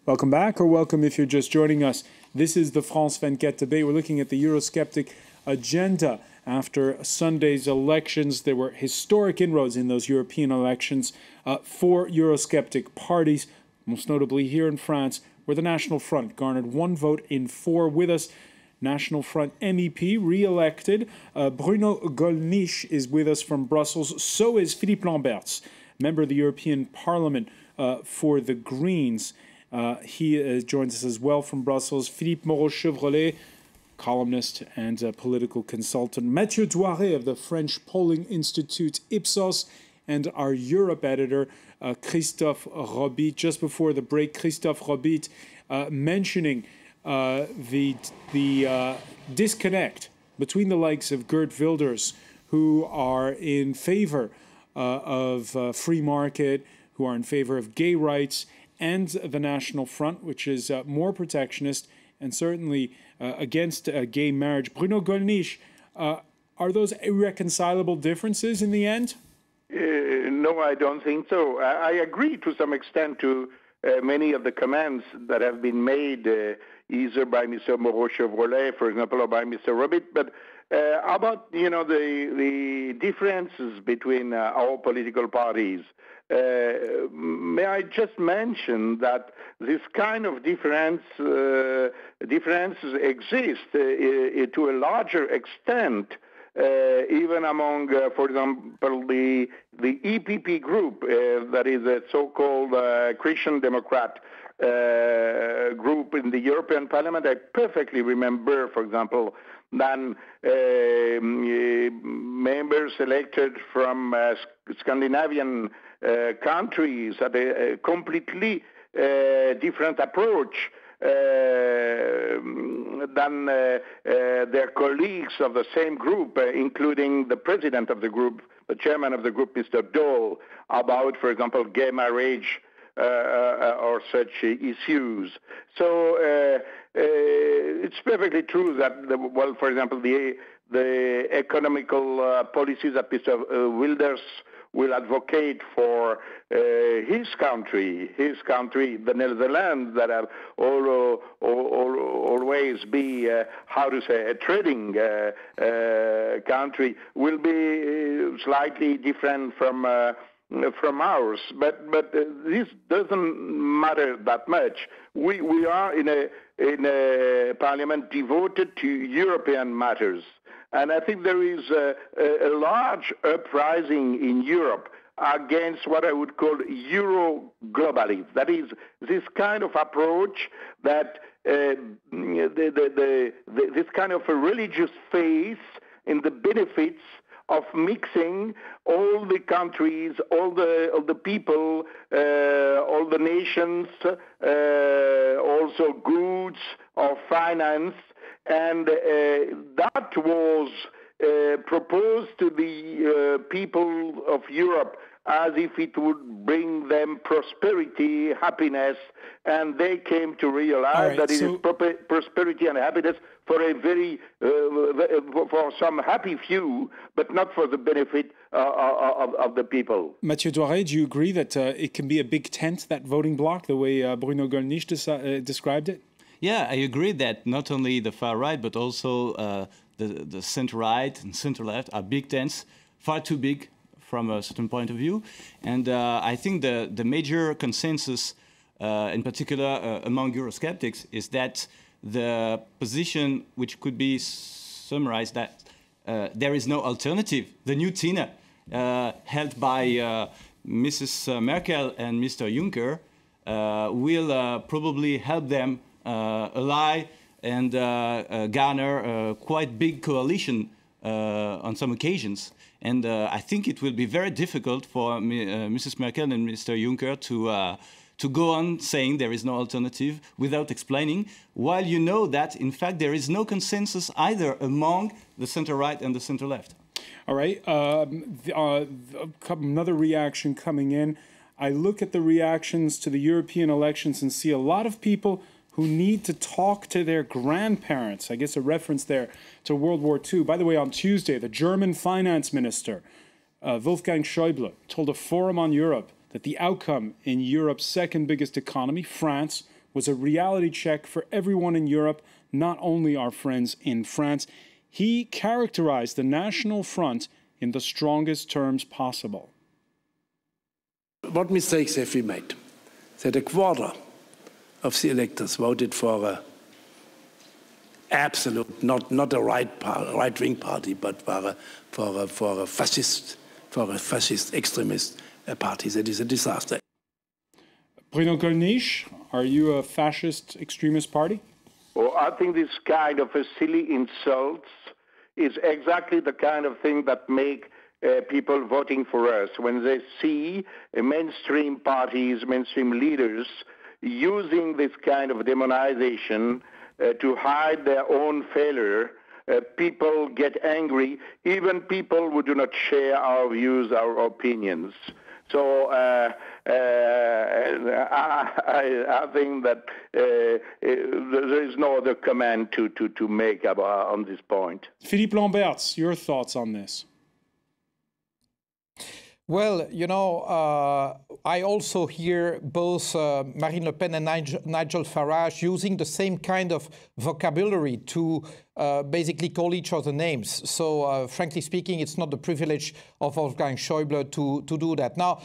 Welcome back, or welcome if you're just joining us. This is the France 24 debate. We're looking at the Eurosceptic agenda. After Sunday's elections, there were historic inroads in those European elections for Eurosceptic parties, most notably here in France, where the National Front garnered 1 vote in 4. With us, National Front MEP, re-elected. Bruno Gollnisch is with us from Brussels. So is Philippe Lamberts, member of the European Parliament for the Greens. He joins us as well from Brussels. Philippe Moreau-Chevrolet, columnist and political consultant. Mathieu Douaret of the French polling institute Ipsos, and our Europe editor, Christophe Robit. Just before the break, Christophe Robit mentioning the disconnect between the likes of Geert Wilders, who are in favor of free market, who are in favor of gay rights, and the National Front, which is more protectionist and certainly against gay marriage. Bruno Gollnisch, are those irreconcilable differences in the end? No, I don't think so. I agree to some extent to many of the comments that have been made either by Mr. Moreau-Chevrolet, for example, or by Mr. Robit. But how about, the differences between our political parties? May I just mention that this kind of differences exist to a larger extent even among, for example, the EPP group, that is a so-called Christian Democrat group in the European Parliament. I perfectly remember, for example, that members elected from Scandinavian countries had a completely different approach than their colleagues of the same group, including the president of the group, the chairman of the group, Mr. Daul, about, for example, gay marriage or such issues. So it's perfectly true that, for example, the economical policies that Mr. Wilders will advocate for his country, the Netherlands, that have always be, a trading country, will be slightly different from ours. But this doesn't matter that much. We are in a parliament devoted to European matters. And I think there is a large uprising in Europe against what I would call Euro-globalism. That is, this kind of approach that this kind of a religious faith in the benefits of mixing all the countries, all the people, all the nations, also goods or finance. And that was proposed to the people of Europe as if it would bring them prosperity, happiness, and they came to realize that it is prosperity and happiness for a for some happy few, but not for the benefit of the people. Mathieu Douaret, do you agree that it can be a big tent, that voting bloc, the way Bruno Gollnisch described it? Yeah, I agree that not only the far right, but also the center right and center left are big tents, far too big from a certain point of view. And I think the major consensus, in particular among Eurosceptics, is that the position which could be summarized that there is no alternative, the new TINA, held by Mrs. Merkel and Mr. Juncker, will probably help them ally and garner a quite big coalition on some occasions. And I think it will be very difficult for Mrs. Merkel and Mr. Juncker to go on saying there is no alternative without explaining, while you know that, in fact, there is no consensus either among the center-right and the center-left. All right. Another reaction coming in. I look at the reactions to the European elections and see a lot of people who need to talk to their grandparents. I guess a reference there to World War II. By the way, on Tuesday, the German finance minister, Wolfgang Schäuble, told a forum on Europe that the outcome in Europe's second biggest economy, France, was a reality check for everyone in Europe, not only our friends in France. He characterized the National Front in the strongest terms possible. What mistakes have we made? That a quarter of the electors voted for a absolute, not a right-wing party, but for a fascist extremist party. That is a disaster. Bruno Gollnisch, are you a fascist extremist party? Well, I think this kind of a silly insults is exactly the kind of thing that make people voting for us when they see mainstream parties, mainstream leaders using this kind of demonization to hide their own failure. People get angry, even people who do not share our views, our opinions. So I think that there is no other comment to make about on this point. Philippe Lamberts, your thoughts on this? Well, you know, I also hear both Marine Le Pen and Nigel Farage using the same kind of vocabulary to basically call each other names. So, frankly speaking, it's not the privilege of Wolfgang Schäuble to do that. Now,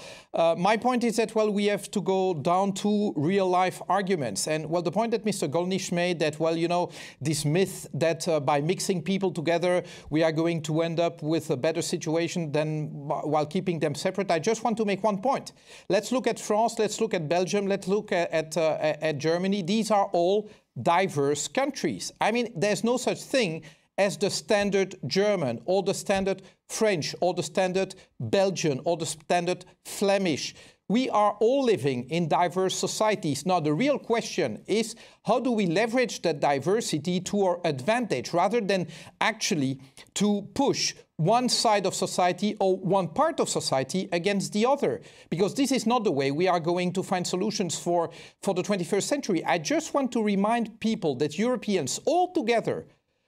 my point is that, well, we have to go down to real-life arguments. And, well, the point that Mr. Gollnisch made that, well, you know, this myth that by mixing people together, we are going to end up with a better situation than while keeping them separate. I just want to make one point. Let's look at France, let's look at Belgium, let's look at Germany. These are all diverse countries. I mean, there's no such thing as the standard German or the standard French or the standard Belgian or the standard Flemish. We are all living in diverse societies. Now, the real question is, how do we leverage that diversity to our advantage rather than actually to push one side of society or one part of society against the other? Because this is not the way we are going to find solutions for the 21st century. I just want to remind people that Europeans all together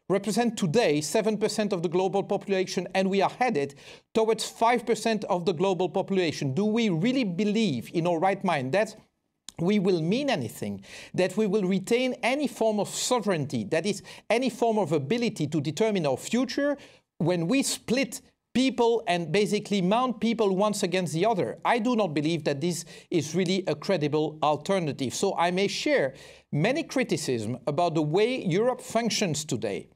represent today 7% of the global population, and we are headed towards 5% of the global population. Do we really believe in our right mind that we will mean anything, that we will retain any form of sovereignty, that is, any form of ability to determine our future when we split people and basically mount people once against the other? I do not believe that this is really a credible alternative. So I may share many criticisms about the way Europe functions today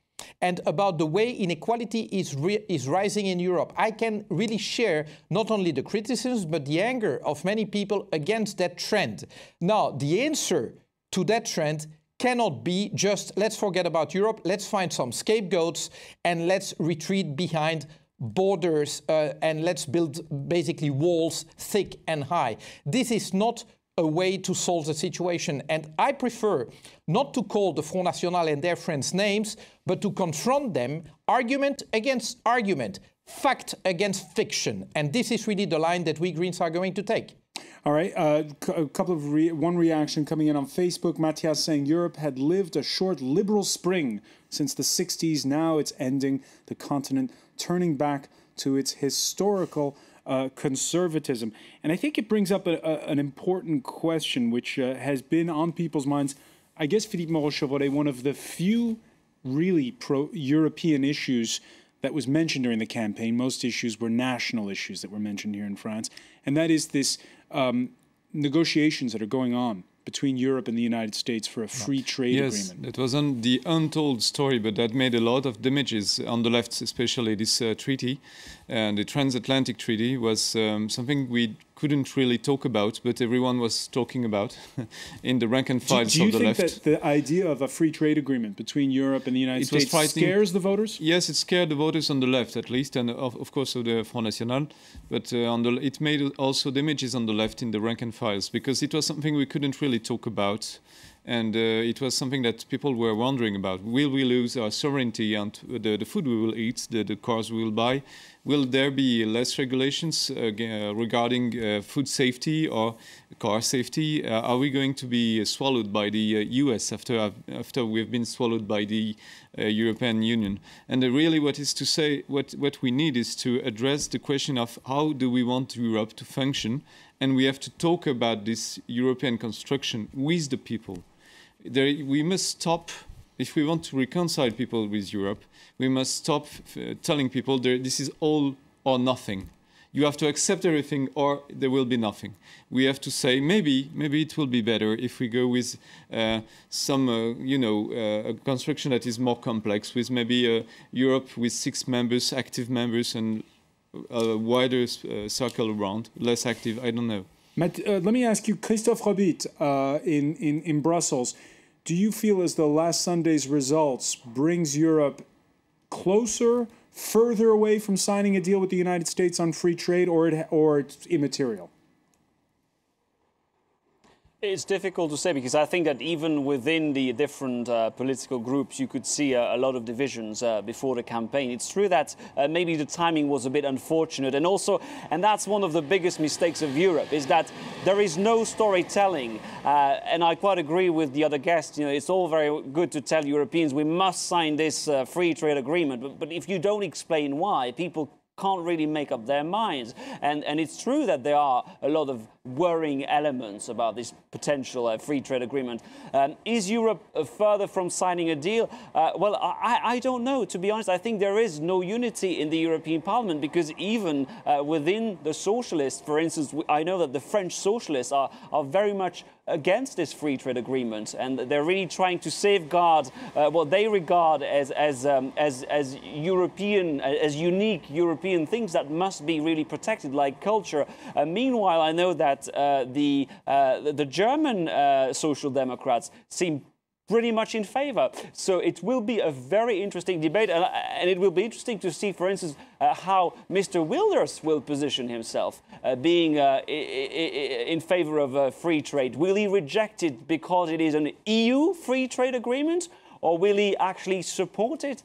and about the way inequality is rising in Europe. I can really share not only the criticisms, but the anger of many people against that trend. Now, the answer to that trend cannot be just, let's forget about Europe, let's find some scapegoats, and let's retreat behind borders, and let's build basically walls thick and high. This is not a way to solve the situation. And I prefer not to call the Front National and their friends names, but to confront them argument against argument, fact against fiction. And this is really the line that we Greens are going to take. All right, a couple of one reaction coming in on Facebook. Matthias saying Europe had lived a short liberal spring since the 60s. Now it's ending, the continent turning back to its historical conservatism. And I think it brings up an important question which has been on people's minds. I guess Philippe Moreau-Chevrolet, one of the few really pro-European issues that was mentioned during the campaign. Most issues were national issues that were mentioned here in France. And that is this negotiations that are going on between Europe and the United States for a free trade agreement. Yes, it wasn't the untold story, but that made a lot of damages on the left, especially this treaty. And the transatlantic treaty was something we couldn't really talk about, but everyone was talking about in the rank and files of the left. Do you think that the idea of a free trade agreement between Europe and the United States scares the voters? Yes, it scared the voters on the left, at least, and of course of the Front National. But it made also damages on the left in the rank and files, because it was something we couldn't really talk about. And it was something that people were wondering about. Will we lose our sovereignty and the food we will eat, the cars we will buy? Will there be less regulations regarding food safety or car safety? Are we going to be swallowed by the US after we've been swallowed by the European Union? And really what we need is to address the question of how do we want Europe to function? And we have to talk about this European construction with the people. we must stop, if we want to reconcile people with Europe, we must stop telling people this is all or nothing. You have to accept everything or there will be nothing. We have to say maybe it will be better if we go with some a construction that is more complex, with maybe Europe with 6 members, active members, and a wider circle around, less active, I don't know. Let me ask you, Christophe Robit, in Brussels, do you feel as though last Sunday's results brings Europe closer, further away from signing a deal with the United States on free trade, or it's immaterial? It's difficult to say, because I think that even within the different political groups, you could see a lot of divisions before the campaign. It's true that maybe the timing was a bit unfortunate, and that's one of the biggest mistakes of Europe, is that there is no storytelling. And I quite agree with the other guests. It's all very good to tell Europeans we must sign this free trade agreement, but if you don't explain why, people can't really make up their minds. And it's true that there are a lot of worrying elements about this potential free trade agreement. Is Europe further from signing a deal? Well, I don't know, to be honest. I think there is no unity in the European Parliament, because even within the socialists, for instance, I know that the French socialists are very much against this free trade agreement, and they're really trying to safeguard what they regard as European, as unique European things that must be really protected, like culture. Meanwhile, I know that the German Social Democrats seem pretty much in favor. So it will be a very interesting debate, and it will be interesting to see, for instance, how Mr. Wilders will position himself, being in favor of free trade. Will he reject it because it is an EU free trade agreement, or will he actually support it?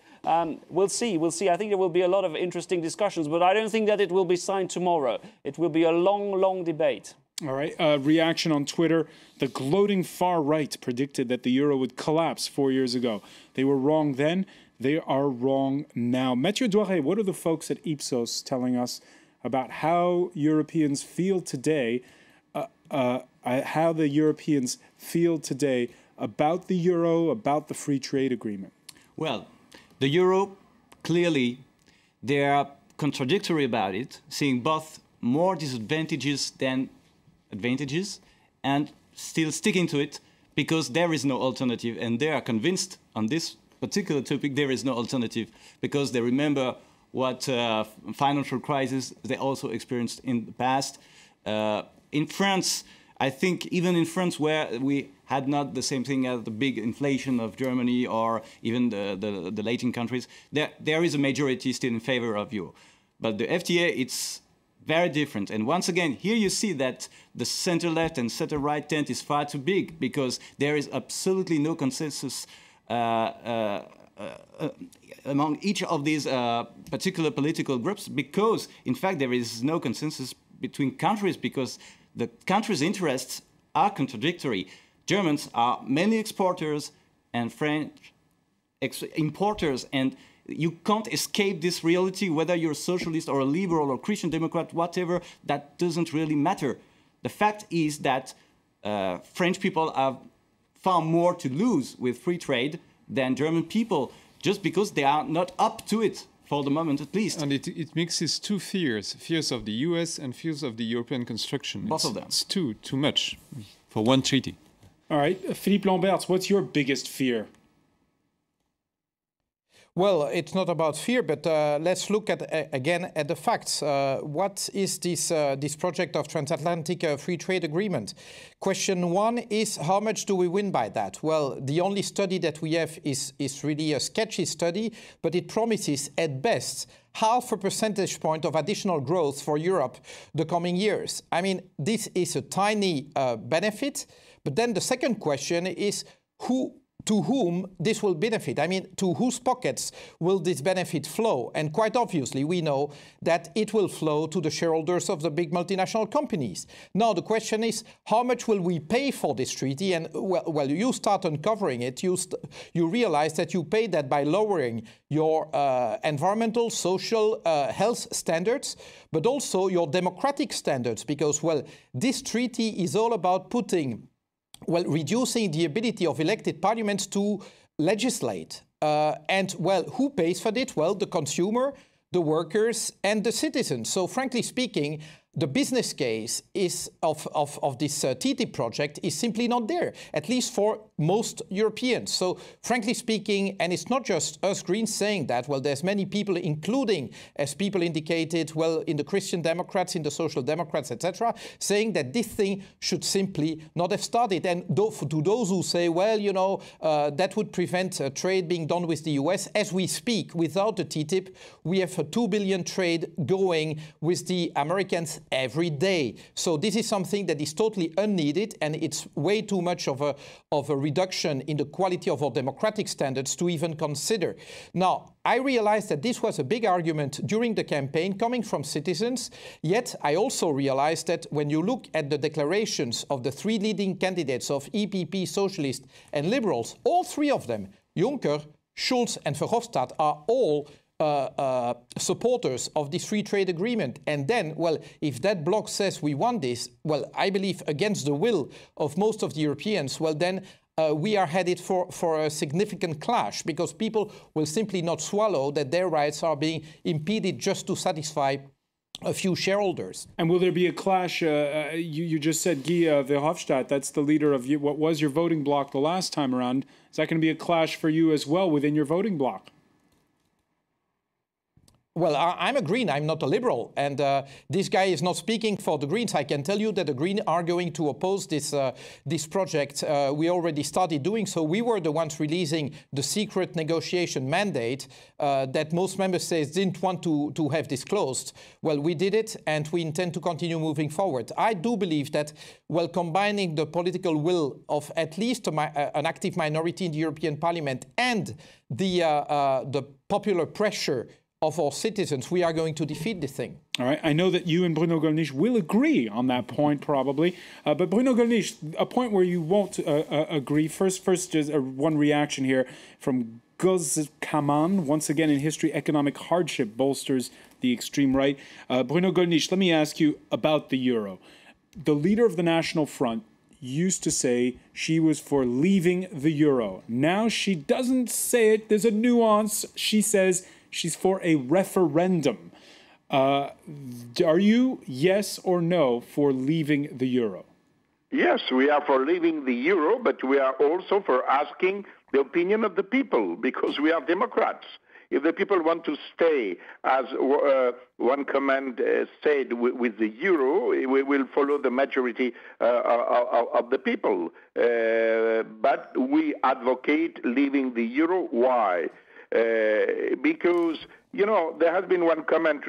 We'll see. I think there will be a lot of interesting discussions, but I don't think that it will be signed tomorrow. It will be a long, long debate. All right. Reaction on Twitter. The gloating far right predicted that the euro would collapse 4 years ago. They were wrong then. They are wrong now. Mathieu Doiret, what are the folks at Ipsos telling us about how Europeans feel today, how the Europeans feel today about the euro, about the free trade agreement? Well, the euro, clearly, they are contradictory about it, seeing both more disadvantages than advantages, and still sticking to it because there is no alternative, and they are convinced on this particular topic there is no alternative, because they remember what financial crisis they also experienced in the past. In France, I think even in France, where we had not the same thing as the big inflation of Germany or even the Latin countries, there is a majority still in favor of euro. But the FTA, it's very different. And once again, here you see that the center-left and center-right tent is far too big, because there is absolutely no consensus among each of these particular political groups, because, in fact, there is no consensus between countries, because the countries' interests are contradictory. Germans are mainly exporters and French importers, and you can't escape this reality, whether you're a socialist or a liberal or Christian Democrat, whatever, that doesn't really matter. The fact is that French people have far more to lose with free trade than German people, just because they are not up to it, for the moment at least. And it mixes two fears of the US and fears of the European construction. Both of them. It's too much for one treaty. All right, Philippe Lamberts, what's your biggest fear? Well, it's not about fear, but let's look at again at the facts. What is this project of transatlantic free trade agreement? Question one is, how much do we win by that? Well, the only study that we have is really a sketchy study, but it promises at best 0.5 percentage point of additional growth for Europe the coming years. I mean, this is a tiny benefit. But then the second question is, to whom this will benefit? I mean, to whose pockets will this benefit flow? And quite obviously, we know that it will flow to the shareholders of the big multinational companies. Now, the question is, how much will we pay for this treaty? And well, you start uncovering it, you realize that you pay that by lowering your environmental, social, health standards, but also your democratic standards, because, well, this treaty is all about putting well, reducing the ability of elected parliaments to legislate. And, well, who pays for it? Well, the consumer, the workers, and the citizens. So, frankly speaking, the business case is of this TTIP project is simply not there, at least for most Europeans. So, frankly speaking, and it's not just us Greens saying that, well, there's many people, including, as people indicated, well, in the Christian Democrats, in the Social Democrats, etc., saying that this thing should simply not have started. And to those who say, well, you know, that would prevent trade being done with the US, as we speak, without the TTIP, we have a $2 billion trade going with the Americans every day. So this is something that is totally unneeded, and it's way too much of a reduction in the quality of our democratic standards to even consider. Now, I realized that this was a big argument during the campaign coming from citizens, yet I also realized that when you look at the declarations of the three leading candidates of EPP, Socialists and Liberals, all three of them, Juncker, Schulz and Verhofstadt, are all supporters of this free trade agreement. And then, well, if that bloc says we want this, well, I believe against the will of most of the Europeans, well, then we are headed for a significant clash, because people will simply not swallow that their rights are being impeded just to satisfy a few shareholders. And will there be a clash? You just said Guy Verhofstadt, that's the leader of what was your voting bloc the last time around. Is that going to be a clash for you as well within your voting bloc? Well, I'm a Green, I'm not a Liberal, and this guy is not speaking for the Greens. I can tell you that the Greens are going to oppose this project. We already started doing so. We were the ones releasing the secret negotiation mandate that most member states didn't want to have disclosed. Well, we did it, and we intend to continue moving forward. I do believe that, well, combining the political will of at least an active minority in the European Parliament and the popular pressure of our citizens, we are going to defeat this thing. All right. I know that you and Bruno Gollnisch will agree on that point, probably. But Bruno Gollnisch, a point where you won't agree. First, just one reaction here from Guz Kaman. Once again, in history, economic hardship bolsters the extreme right. Bruno Gollnisch, let me ask you about the euro. The leader of the National Front used to say she was for leaving the euro. Now she doesn't say it. There's a nuance. She says she's for a referendum. Are you, yes or no, for leaving the euro? Yes, we are for leaving the euro, but we are also for asking the opinion of the people, because we are Democrats. If the people want to stay, as one comment said, with the euro, we will follow the majority of the people. But we advocate leaving the euro. Why? Because, you know, there has been one comment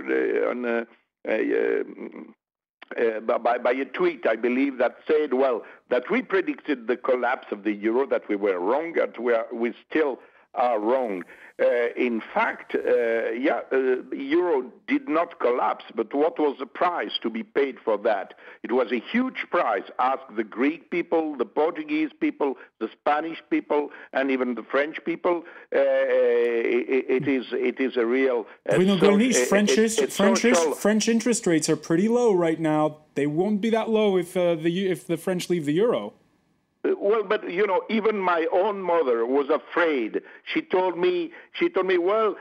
by a tweet, I believe, that said, well, that we predicted the collapse of the euro, that we were wrong, that we still are wrong. In fact, the euro did not collapse, but what was the price to be paid for that? It was a huge price. Ask the Greek people, the Portuguese people, the Spanish people, and even the French people. It is a real... Bruno Gollnisch, French interest rates are pretty low right now. They won't be that low if the French leave the euro. Well, but, you know, even my own mother was afraid. She told me, well,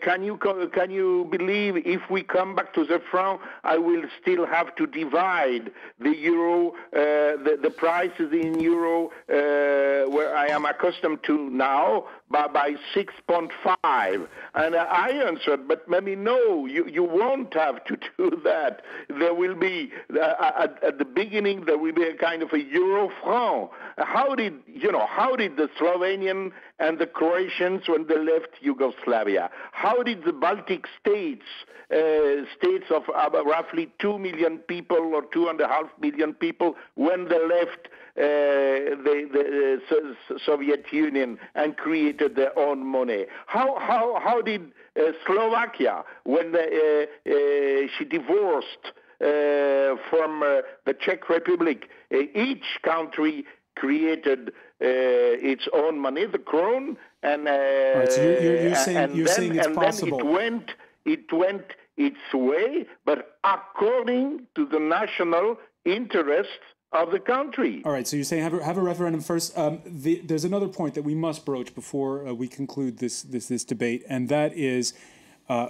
can you believe if we come back to the franc, I will still have to divide the euro, the prices in euro, where I am accustomed to now, by 6.5. And I answered, but maybe no, you won't have to do that. There will be, at the beginning, there will be a kind of a euro franc. How did the Slovenian and the Croatians when they left Yugoslavia? How did the Baltic states, states of roughly 2 million people or 2.5 million people, when they left the Soviet Union and created their own money? How did Slovakia, when she divorced from the Czech Republic, each country created its own money, the krone, and right, so you're saying it's possible. Then it went its way, but according to the national interests of the country. All right, so you're saying have a referendum first. There's another point that we must broach before we conclude this debate, and that is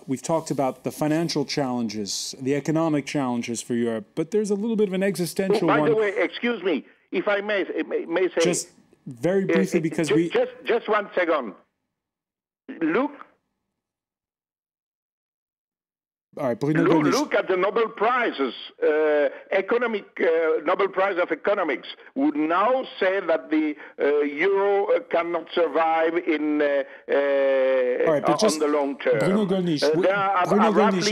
we've talked about the financial challenges, the economic challenges for Europe, but there's a little bit of an existential one. By the way, excuse me, if I may say... Just very briefly, because Just 1 second. Look... All right, Bruno Gollnisch. Look at the Nobel Prizes, Nobel Prize of Economics would now say that the euro cannot survive in on the long term. Bruno Gollnisch,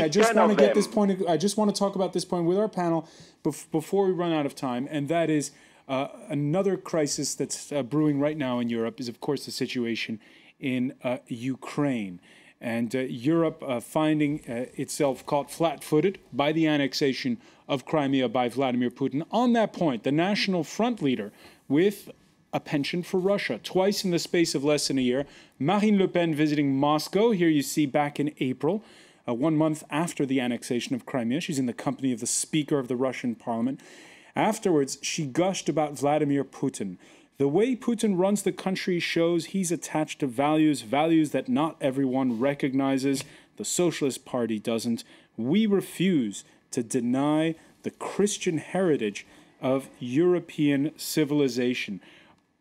I just want to get this point. I just want to talk about this point with our panel before we run out of time, and that is another crisis that's brewing right now in Europe is, of course, the situation in Ukraine. And Europe finding itself caught flat-footed by the annexation of Crimea by Vladimir Putin. On that point, the National Front leader with a penchant for Russia, twice in the space of less than a year. Marine Le Pen visiting Moscow. Here you see back in April, 1 month after the annexation of Crimea. She's in the company of the Speaker of the Russian Parliament. Afterwards, she gushed about Vladimir Putin. The way Putin runs the country shows he's attached to values that not everyone recognizes. The Socialist Party doesn't. We refuse to deny the Christian heritage of European civilization.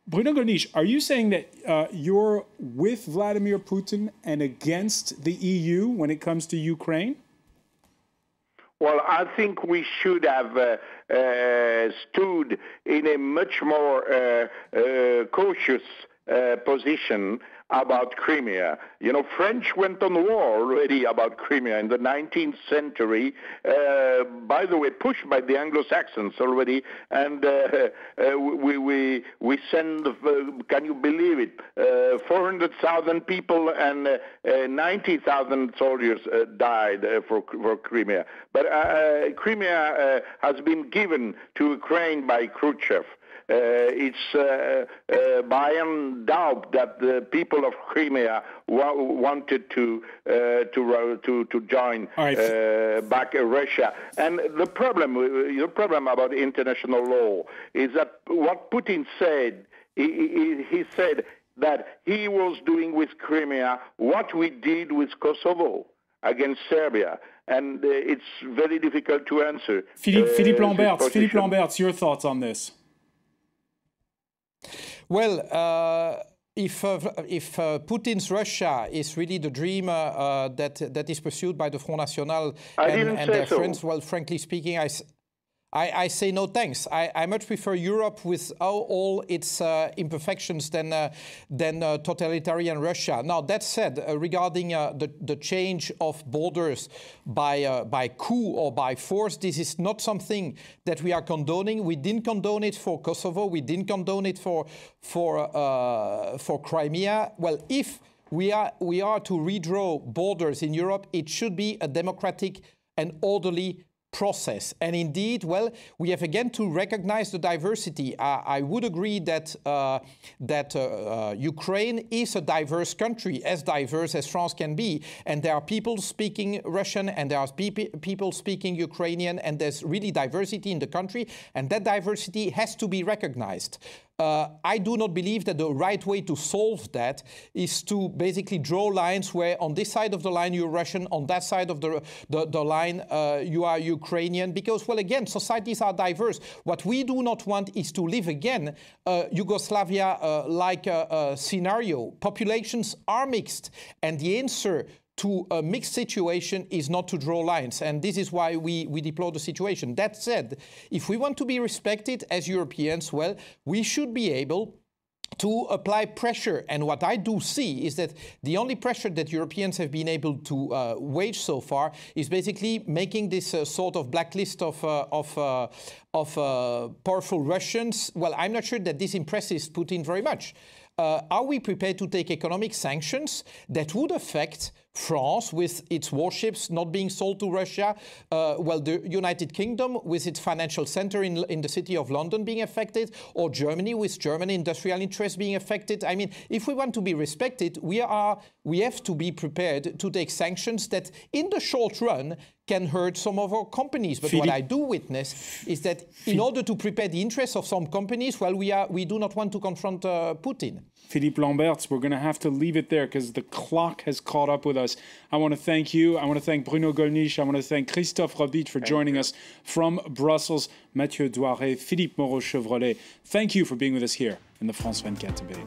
Bruno Gollnisch, are you saying that you're with Vladimir Putin and against the EU when it comes to Ukraine? Well, I think we should have stood in a much more cautious position about Crimea. You know, French went on war already about Crimea in the 19th century, by the way, pushed by the Anglo-Saxons already, and we send, can you believe it, 400,000 people and 90,000 soldiers died for Crimea. But Crimea has been given to Ukraine by Khrushchev. It's beyond doubt that the people of Crimea wanted to join back Russia. And the problem about international law is that what Putin said, he said that he was doing with Crimea what we did with Kosovo against Serbia. And it's very difficult to answer. Philippe Lamberts, your thoughts on this? Well, if Putin's Russia is really the dream that is pursued by the Front National and their friends, well, frankly speaking, I say no thanks. I much prefer Europe with all its imperfections than totalitarian Russia. Now, that said, regarding the change of borders by coup or by force, this is not something that we are condoning. We didn't condone it for Kosovo. We didn't condone it for Crimea. Well, if we are to redraw borders in Europe, it should be a democratic and orderly process. And indeed, well, we have again to recognize the diversity. I would agree that Ukraine is a diverse country, as diverse as France can be. And there are people speaking Russian and there are people speaking Ukrainian, and there's really diversity in the country. And that diversity has to be recognized. I do not believe that the right way to solve that is to basically draw lines where on this side of the line you're Russian, on that side of the line you are Ukrainian, because, well, again, societies are diverse. What we do not want is to live again Yugoslavia-like scenario. Populations are mixed, and the answer to a mixed situation is not to draw lines. And this is why we deplore the situation. That said, if we want to be respected as Europeans, well, we should be able to apply pressure. And what I do see is that the only pressure that Europeans have been able to wage so far is basically making this sort of blacklist of powerful Russians. Well, I'm not sure that this impresses Putin very much. Are we prepared to take economic sanctions that would affect France with its warships not being sold to Russia? Well, the United Kingdom with its financial center in the city of London being affected, or Germany with German industrial interests being affected? I mean, if we want to be respected, we have to be prepared to take sanctions that in the short run can hurt some of our companies. But what I do witness is that in order to prepare the interests of some companies, well, we do not want to confront Putin. Philippe Lamberts, we're going to have to leave it there because the clock has caught up with us. I want to thank you. I want to thank Bruno Gollnisch. I want to thank Christophe Robit for joining us from Brussels. Mathieu Douaret, Philippe Moreau-Chevrolet. Thank you for being with us here in the France 24 debate.